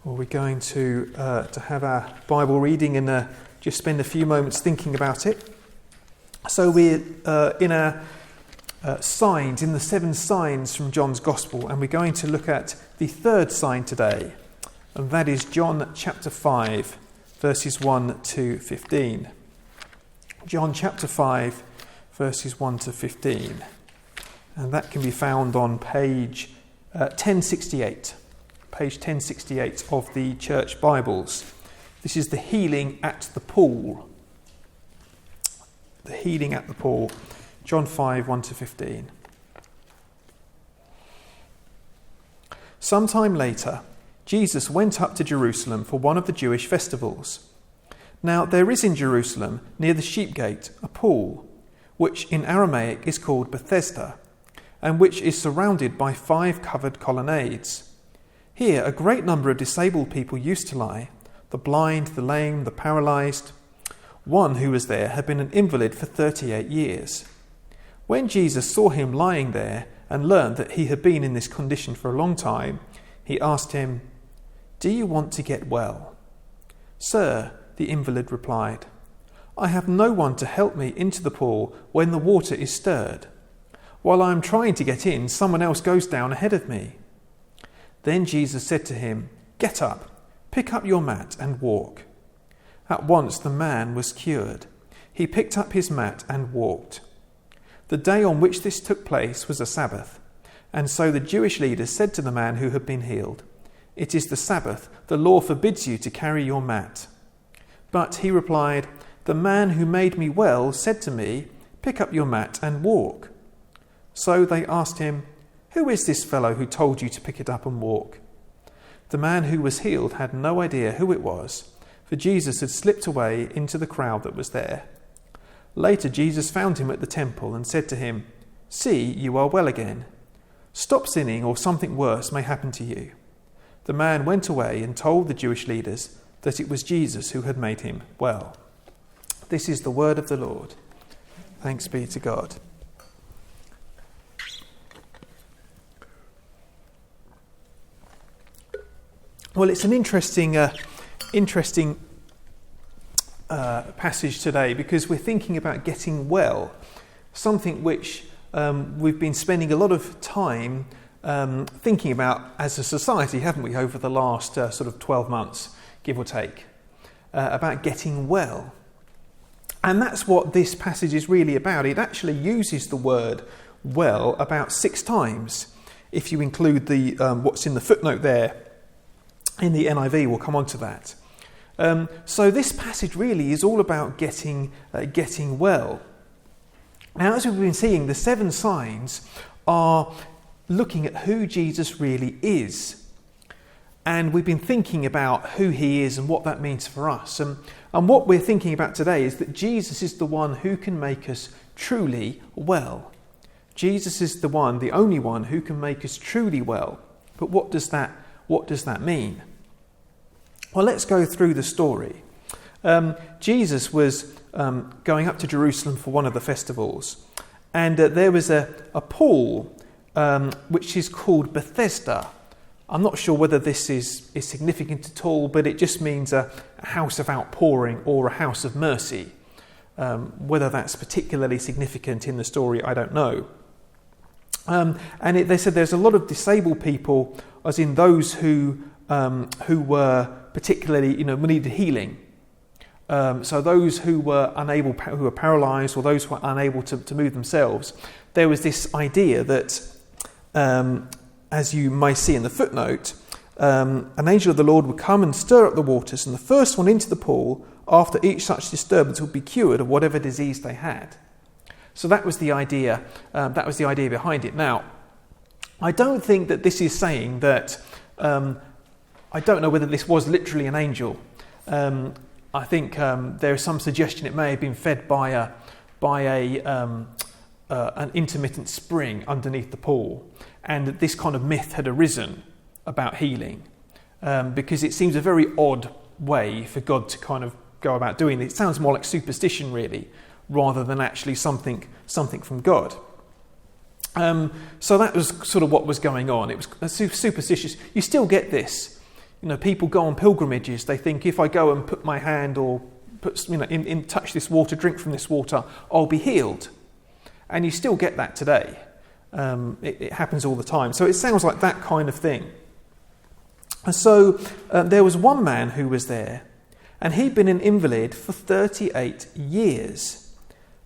Well, we're going to have our Bible reading and just spend a few moments thinking about it. So we're in our signs, in the 7 signs from John's Gospel, and we're going to look at the third sign today, and that is John chapter 5, verses 1 to 15. John chapter 5, verses 1 to 15. And that can be found on page 1068. Page 1068 of the Church Bibles. This is the healing at the pool. The healing at the pool. John 5, 1 to 15. Sometime later, Jesus went up to Jerusalem for one of the Jewish festivals. Now there is in Jerusalem, near the sheep gate, a pool, which in Aramaic is called Bethesda, and which is surrounded by 5 covered colonnades. Here a great number of disabled people used to lie, the blind, the lame, the paralysed. One who was there had been an invalid for 38 years. When Jesus saw him lying there and learned that he had been in this condition for a long time, he asked him, "Do you want to get well?" "Sir," the invalid replied, "I have no one to help me into the pool when the water is stirred. While I am trying to get in, someone else goes down ahead of me." Then Jesus said to him, "Get up, pick up your mat and walk." At once the man was cured. He picked up his mat and walked. The day on which this took place was a Sabbath, and so the Jewish leaders said to the man who had been healed, "It is the Sabbath, the law forbids you to carry your mat." But he replied, "The man who made me well said to me, 'Pick up your mat and walk.'" So they asked him, "Who is this fellow who told you to pick it up and walk?" The man who was healed had no idea who it was, for Jesus had slipped away into the crowd that was there. Later Jesus found him at the temple and said to him, "See, you are well again. Stop sinning or something worse may happen to you." The man went away and told the Jewish leaders that it was Jesus who had made him well. This is the word of the Lord. Thanks be to God. Well, it's an interesting passage today because we're thinking about getting well, something which we've been spending a lot of time thinking about as a society, haven't we, over the last sort of 12 months, give or take, about getting well. And that's what this passage is really about. It actually uses the word well about 6 times. If you include the what's in the footnote there, in the NIV, we'll come on to that. So this passage really is all about getting well. Now, as we've been seeing, the 7 signs are looking at who Jesus really is. And we've been thinking about who he is and what that means for us. And what we're thinking about today is that Jesus is the one who can make us truly well. Jesus is the one, the only one, who can make us truly well. But what does that mean? Well, let's go through the story. Jesus was going up to Jerusalem for one of the festivals, and there was a pool which is called Bethesda. I'm not sure whether this is significant at all, but it just means a house of outpouring or a house of mercy. Whether that's particularly significant in the story, I don't know. They said there's a lot of disabled people, as in those who were particularly, needed healing. So those who were paralysed, or those who were unable to move themselves. There was this idea that, as you may see in the footnote, an angel of the Lord would come and stir up the waters, and the first one into the pool after each such disturbance would be cured of whatever disease they had. So that was the idea. That was the idea behind it. Now, I don't think that this is saying that. I don't know whether this was literally an angel. I think there is some suggestion it may have been fed by an intermittent spring underneath the pool, and that this kind of myth had arisen about healing, because it seems a very odd way for God to kind of go about doing it. It sounds more like superstition, really, rather than actually something from God. So that was sort of what was going on. It was superstitious. You still get this people go on pilgrimages. They think if I go and put my hand or touch this water, drink from this water, I'll be healed. And you still get that today. It happens all the time. So it sounds like that kind of thing. And so there was one man who was there, and he'd been an invalid for 38 years.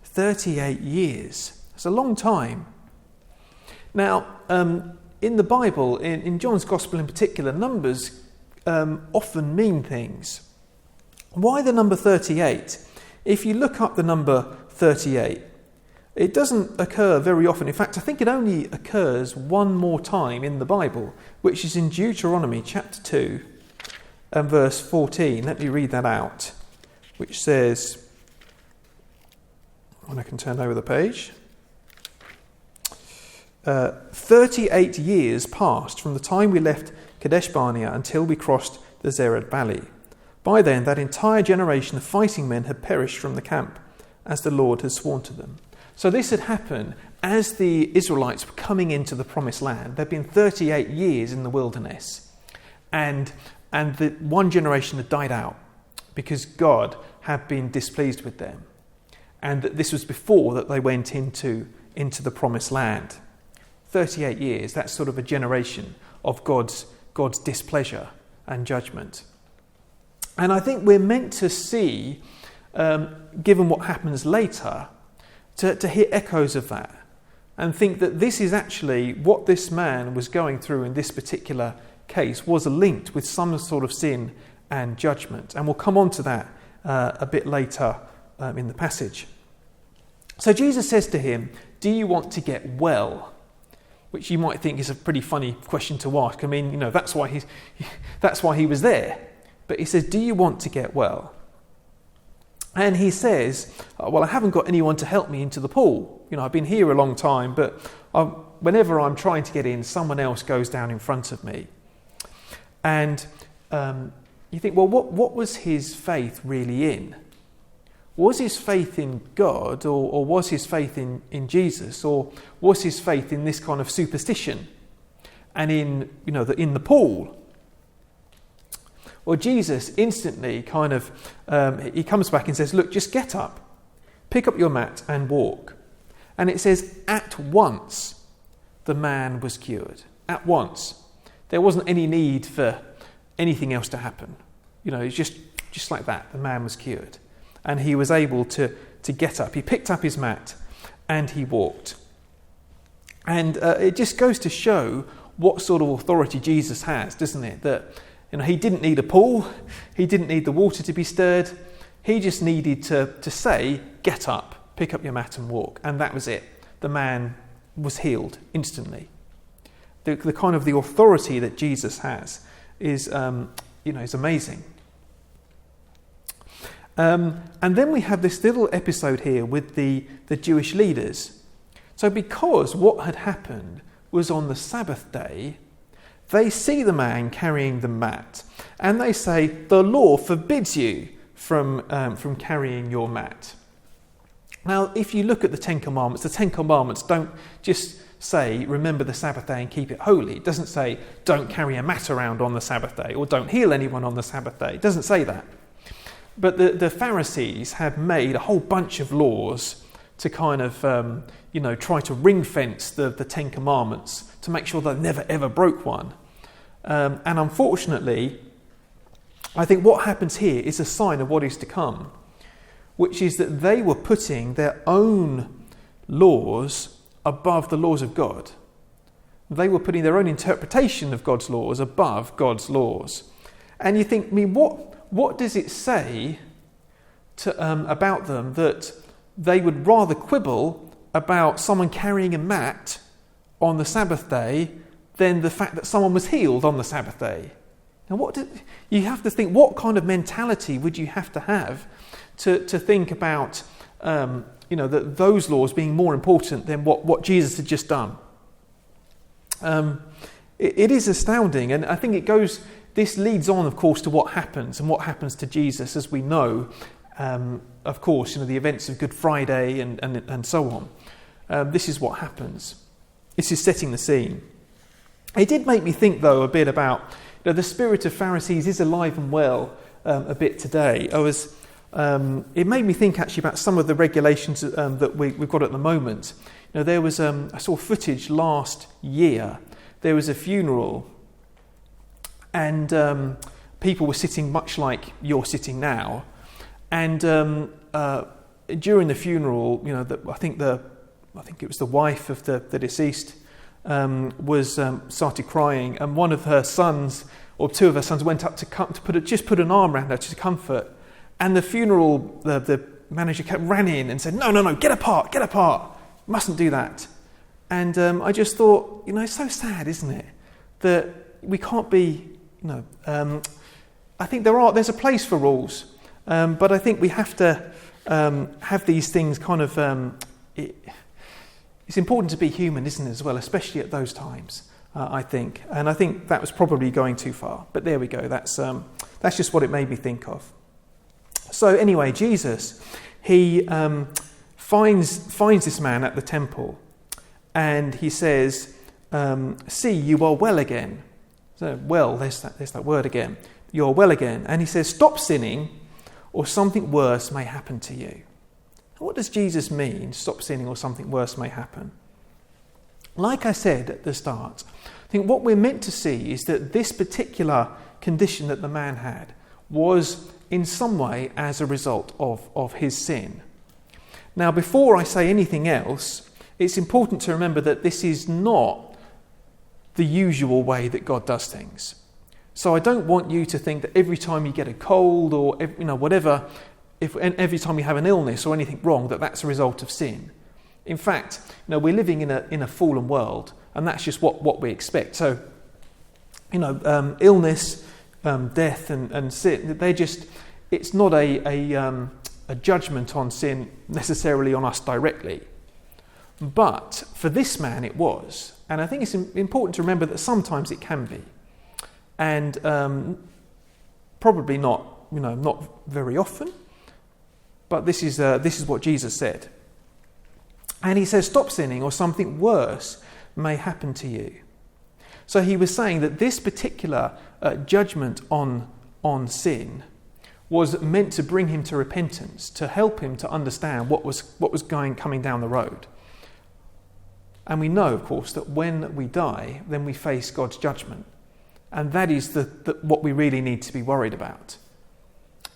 38 years. It's a long time. Now, in the Bible, in John's Gospel in particular, numbers often mean things. Why the number 38? If you look up the number 38, it doesn't occur very often. In fact, I think it only occurs one more time in the Bible, which is in Deuteronomy chapter 2 and verse 14. Let me read that out, which says, and I can turn over the page. 38 years passed from the time we left Kadesh Barnea until we crossed the Zered Valley. By then, that entire generation of fighting men had perished from the camp, as the Lord had sworn to them. So this had happened as the Israelites were coming into the promised land. There'd been 38 years in the wilderness, and the one generation had died out because God had been displeased with them, and that this was before that they went into the promised land. 38 years, that's sort of a generation of God's displeasure and judgment. And I think we're meant to see, given what happens later, to hear echoes of that and think that this is actually what this man was going through in this particular case was linked with some sort of sin and judgment. And we'll come on to that a bit later in the passage. So Jesus says to him, "Do you want to get well?" Which you might think is a pretty funny question to ask. I mean, that's why he was there. But he says, "Do you want to get well?" And he says, "Well, I haven't got anyone to help me into the pool. I've been here a long time, but whenever I'm trying to get in, someone else goes down in front of me." And you think, well, what was his faith really in? Was his faith in God, or was his faith in Jesus, or was his faith in this kind of superstition and in the pool? Well, Jesus instantly he comes back and says, "Look, just get up, pick up your mat and walk." And it says, at once the man was cured. At once. There wasn't any need for anything else to happen. It's just like that. The man was cured. And he was able to get up. He picked up his mat and he walked. And it just goes to show what sort of authority Jesus has, doesn't it? That he didn't need a pool. He didn't need the water to be stirred. He just needed to say, "Get up, pick up your mat and walk." And that was it. The man was healed instantly. The kind of the authority that Jesus has is amazing. And then we have this little episode here with the Jewish leaders. So because what had happened was on the Sabbath day, they see the man carrying the mat and they say, "The law forbids you from carrying your mat." Now, if you look at the Ten Commandments don't just say, "Remember the Sabbath day and keep it holy." It doesn't say, "Don't carry a mat around on the Sabbath day," or "Don't heal anyone on the Sabbath day." It doesn't say that. But the Pharisees had made a whole bunch of laws to kind of, try to ring fence the Ten Commandments to make sure they never ever broke one. And unfortunately, I think what happens here is a sign of what is to come, which is that they were putting their own laws above the laws of God. They were putting their own interpretation of God's laws above God's laws. And you think, what does it say about them that they would rather quibble about someone carrying a mat on the Sabbath day than the fact that someone was healed on the Sabbath day? Now, you have to think, what kind of mentality would you have to think about, that those laws being more important than what Jesus had just done? It is astounding, and I think this leads on, of course, to what happens to Jesus, as we know, of course, the events of Good Friday and so on. This is what happens. This is setting the scene. It did make me think, though, a bit about, the spirit of Pharisees is alive and well a bit today. It made me think actually about some of the regulations that we've got at the moment. There was I saw footage last year. There was a funeral, and people were sitting much like you're sitting now. And during the funeral, I think it was the wife of the deceased started crying, and one of her sons, or two of her sons, went up to put an arm around her to comfort. And the funeral, the manager ran in and said, "No, get apart, mustn't do that." And I just thought, it's so sad, isn't it, that we can't be, I think there's a place for rules, but I think we have to have these things kind of. It's important to be human, isn't it, as well, especially at those times, I think. And I think that was probably going too far. But there we go. That's just what it made me think of. So anyway, Jesus, he finds this man at the temple, and he says, "See, you are well again." So, well, there's that word again. You are well again. And he says, "Stop sinning, or something worse may happen to you." What does Jesus mean, stop sinning or something worse may happen? Like I said at the start, I think what we're meant to see is that this particular condition that the man had was in some way as a result of his sin. Now, before I say anything else, it's important to remember that this is not the usual way that God does things. So I don't want you to think that every time you get a cold or whatever, every time you have an illness or anything wrong, that's a result of sin. In fact, we're living in a fallen world, and that's just what we expect. So, illness, death, and sin, it's not a judgment on sin necessarily on us directly. But for this man it was. And I think it's important to remember that sometimes it can be. And probably not very often. But this is what Jesus said. And he says, "Stop sinning or something worse may happen to you." So he was saying that this particular judgment on was meant to bring him to repentance, to help him to understand what was coming down the road. And we know, of course, that when we die, then we face God's judgment. And that is what we really need to be worried about.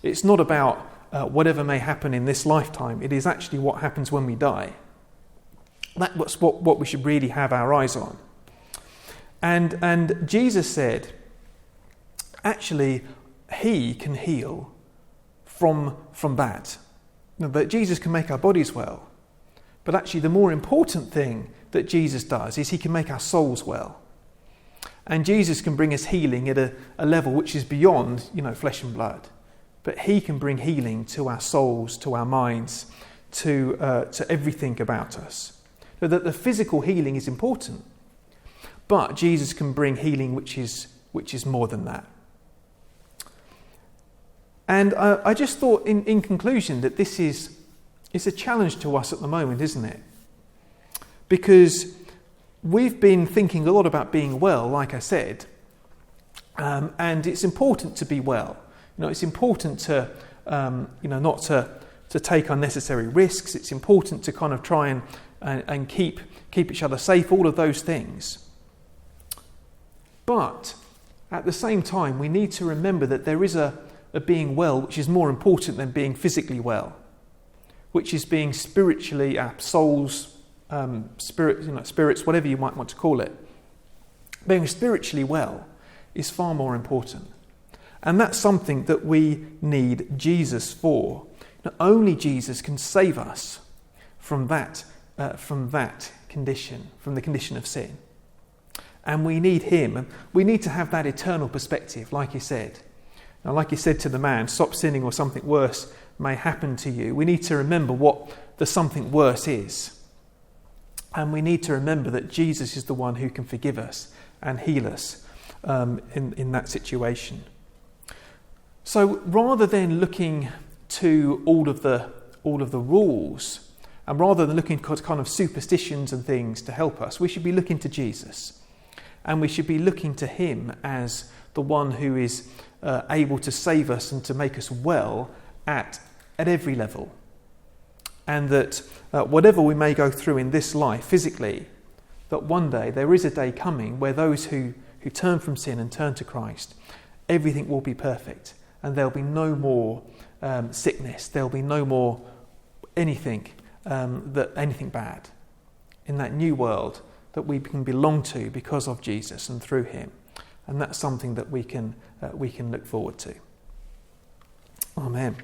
It's not about whatever may happen in this lifetime. It is actually what happens when we die. That's what we should really have our eyes on. And Jesus said, actually, he can heal from that. That Jesus can make our bodies well. But actually, the more important thing that Jesus does is he can make our souls well. And Jesus can bring us healing at a level which is beyond, flesh and blood. But he can bring healing to our souls, to our minds, to everything about us. So that the physical healing is important, but Jesus can bring healing which is more than that. And I just thought, in conclusion, that this is a challenge to us at the moment, isn't it? Because we've been thinking a lot about being well, like I said, and it's important to be well. It's important to, not to take unnecessary risks. It's important to kind of try and keep each other safe, all of those things. But at the same time, we need to remember that there is a being well which is more important than being physically well, which is being spiritually, our souls, spirits, whatever you might want to call it. Being spiritually well is far more important. And that's something that we need Jesus for. Only Jesus can save us from that condition, from the condition of sin. And we need him. And we need to have that eternal perspective, like he said. Now, like he said to the man, "Stop sinning or something worse may happen to you." We need to remember what the something worse is. And we need to remember that Jesus is the one who can forgive us and heal us in that situation. So rather than looking to all of the rules, and rather than looking at kind of superstitions and things to help us, we should be looking to Jesus. And we should be looking to him as the one who is able to save us and to make us well at every level. And that whatever we may go through in this life physically, that one day there is a day coming where those who turn from sin and turn to Christ, everything will be perfect, and there'll be no more sickness, there'll be no more anything bad in that new world that we can belong to because of Jesus and through him. And that's something that we can look forward to. Amen.